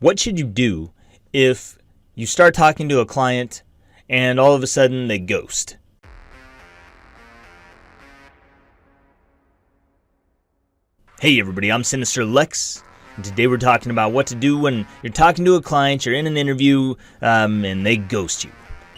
What should you do if you start talking to a client and all of a sudden they ghost? Hey everybody, I'm Sinister Lex, and today we're talking about what to do when you're talking to a client, you're in an interview, and they ghost you.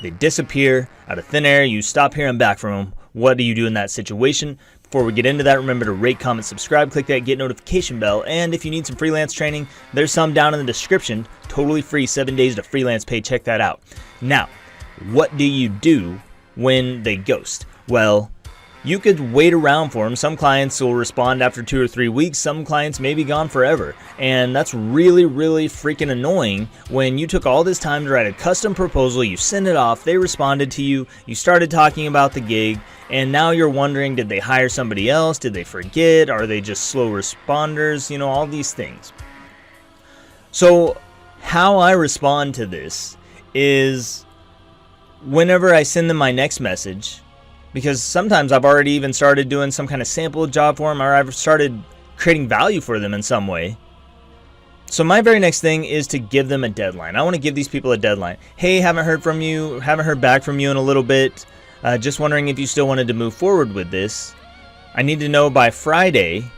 They disappear out of thin air, you stop hearing back from them. What do you do in that situation? Before we get into that, remember to rate, comment, subscribe, click that get notification bell, and if you need some freelance training, there's some down in the description. Totally free, 7 days to freelance pay, check that out. Now, what do you do when they ghost? Well, you could wait around for them. Some clients will respond after 2 or 3 weeks. Some clients may be gone forever. And that's really, really freaking annoying when you took all this time to write a custom proposal, you send it off, they responded to you, you started talking about the gig, and now you're wondering, did they hire somebody else? Did they forget? Are they just slow responders? You know, all these things. So how I respond to this is whenever I send them my next message, because sometimes I've already even started doing some kind of sample job for them, or I've started creating value for them in some way. So my very next thing is to give them a deadline. I want to give these people a deadline. Hey, haven't heard from you, haven't heard back from you in a little bit. Just wondering if you still wanted to move forward with this. I need to know by Friday,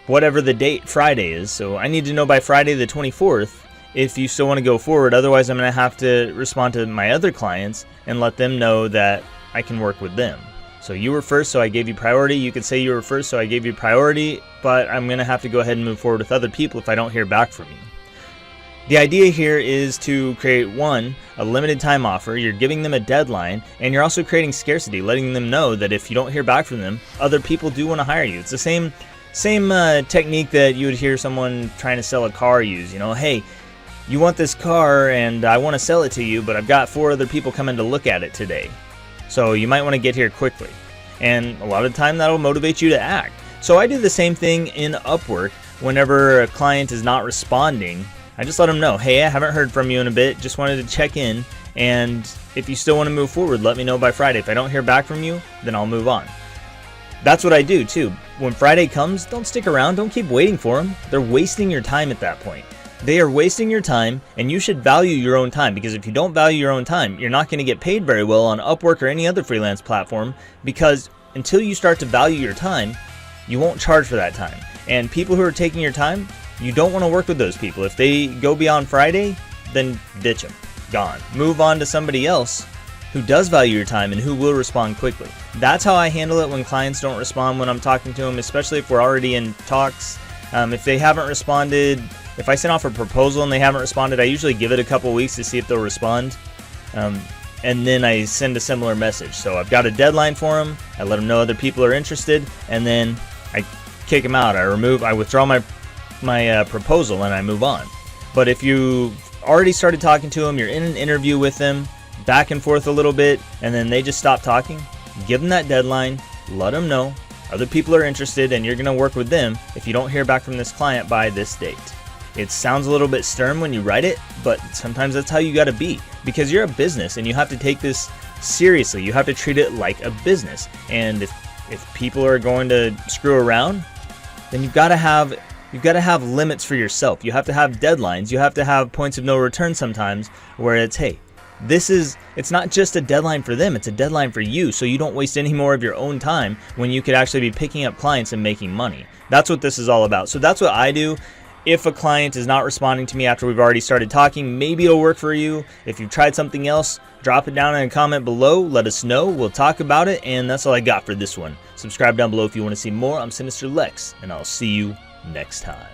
whatever the date Friday is. So I need to know by Friday the 24th if you still want to go forward. Otherwise, I'm going to have to respond to my other clients and let them know that I can work with them. So you were first, so I gave you priority. You could say you were first, so I gave you priority, but I'm going to have to go ahead and move forward with other people if I don't hear back from you. The idea here is to create, one, a limited time offer. You're giving them a deadline, and you're also creating scarcity, letting them know that if you don't hear back from them, other people do want to hire you. It's the same technique that you would hear someone trying to sell a car use. You know, hey, you want this car, and I want to sell it to you, but I've got 4 other people coming to look at it today. So you might want to get here quickly. And a lot of the time that'll motivate you to act. So I do the same thing in Upwork. Whenever a client is not responding, I just let them know, hey, I haven't heard from you in a bit, just wanted to check in, and if you still want to move forward, let me know by Friday. If I don't hear back from you, then I'll move on. That's what I do too. When Friday comes, don't stick around, don't keep waiting for them. They're wasting your time at that point. They are wasting your time, and you should value your own time, because if you don't value your own time, you're not going to get paid very well on Upwork or any other freelance platform, because until you start to value your time, you won't charge for that time. And people who are taking your time, you don't want to work with those people. If they go beyond Friday, then ditch them. Gone. Move on to somebody else who does value your time and who will respond quickly. That's how I handle it when clients don't respond when I'm talking to them, especially if we're already in talks. If they haven't responded, if I send off a proposal and they haven't responded, I usually give it a couple weeks to see if they'll respond. And then I send a similar message. So I've got a deadline for them, I let them know other people are interested, and then I kick them out. I withdraw my proposal and I move on. But if you've already started talking to them, you're in an interview with them, back and forth a little bit, and then they just stop talking, give them that deadline, let them know other people are interested and you're going to work with them if you don't hear back from this client by this date. It sounds a little bit stern when you write it, but sometimes that's how you got to be, because you're a business and you have to take this seriously. You have to treat it like a business. And if people are going to screw around, then you've got to have limits for yourself. You have to have deadlines. You have to have points of no return sometimes, where it's, hey, it's not just a deadline for them, it's a deadline for you, so you don't waste any more of your own time when you could actually be picking up clients and making money. That's what this is all about. So that's what I do. If a client is not responding to me after we've already started talking, maybe it'll work for you. If you've tried something else, drop it down in a comment below. Let us know. We'll talk about it. And that's all I got for this one. Subscribe down below if you want to see more. I'm Sinister Lex, and I'll see you next time.